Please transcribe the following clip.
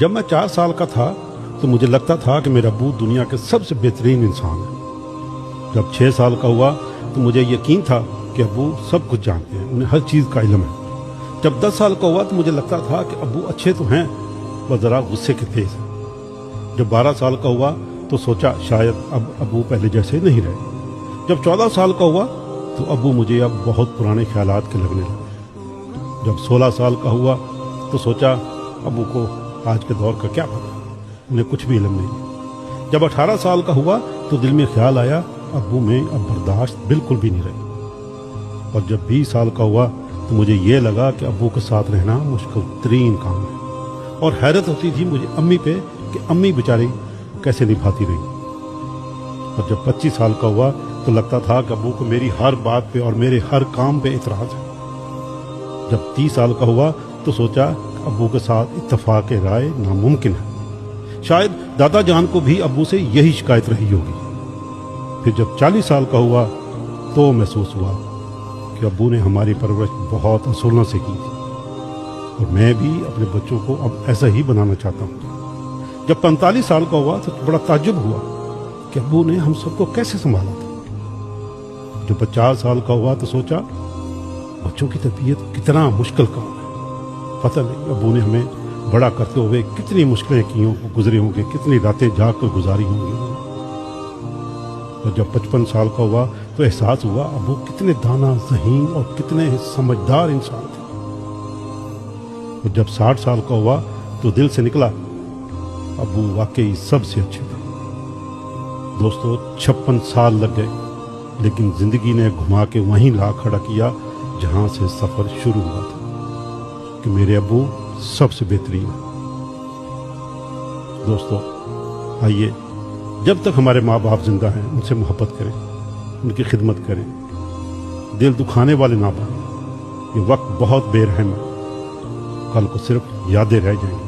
جب میں 4 سال کا تھا تو مجھے لگتا تھا کہ میرا ابو دنیا کے سب سے بہترین انسان ہے۔ جب 6 سال کا ہوا تو مجھے یقین تھا کہ ابو سب کچھ جانتے ہیں، انہیں ہر چیز کا علم ہے۔ جب 10 سال کا ہوا تو مجھے لگتا تھا کہ ابو اچھے تو ہیں، بس ذرا غصے کے تیز ہیں۔ جب 12 سال کا ہوا تو سوچا شاید اب ابو پہلے جیسے نہیں رہے۔ جب 14 سال کا ہوا تو ابو مجھے اب بہت پرانے خیالات کے لگنے لگے۔ جب 16 سال کا ہوا تو سوچا ابو کو آج کے دور کا کیا پتا، انہیں کچھ بھی علم نہیں۔ جب 18 سال کا ہوا تو دل میں خیال آیا ابو میں اب برداشت بالکل بھی نہیں رہی۔ اور جب 20 سال کا ہوا تو مجھے یہ لگا کہ ابو کے ساتھ رہنا مشکل ترین کام ہے، اور حیرت ہوتی تھی مجھے امی پہ کہ امی بیچاری کیسے نبھاتی رہی۔ اور جب 25 سال کا ہوا تو لگتا تھا کہ ابو کو میری ہر بات پہ اور میرے ہر کام پہ اعتراض ہے۔ جب 30 سال کا ہوا تو سوچا کہ ابو کے ساتھ اتفاق رائے ناممکن ہے، شاید دادا جان کو بھی ابو سے یہی شکایت رہی ہوگی۔ پھر جب 40 سال کا ہوا تو محسوس ہوا کہ ابو نے ہماری پرورش بہت اصولوں سے کی تھی، اور میں بھی اپنے بچوں کو اب ایسا ہی بنانا چاہتا ہوں۔ جب 45 سال کا ہوا تو بڑا تعجب ہوا کہ ابو نے ہم سب کو کیسے سنبھالا تھا۔ جب 50 سال کا ہوا تو سوچا بچوں کی تربیت کتنا مشکل کام ہے، پتہ نہیں ابو نے ہمیں بڑا کرتے ہوئے کتنی مشکلیں کی ہوں، گزرے ہوں گے، کتنی راتیں جاگ کر گزاری ہوں گی۔ اور جب 55 سال کا ہوا تو احساس ہوا ابو کتنے دانا ذہین اور کتنے سمجھدار انسان تھے۔ اور جب 60 سال کا ہوا تو دل سے نکلا ابو واقعی سب سے اچھے تھے۔ دوستو 56 سال لگ گئے، لیکن زندگی نے گھما کے وہیں لا کھڑا کیا جہاں سے سفر شروع ہوا تھا، کہ میرے ابو سب سے بہترین ہے۔ دوستو آئیے جب تک ہمارے ماں باپ زندہ ہیں ان سے محبت کریں، ان کی خدمت کریں، دل دکھانے والے نہ بنیں۔ یہ وقت بہت بے رحم ہے، کل کو صرف یادیں رہ جائیں گی۔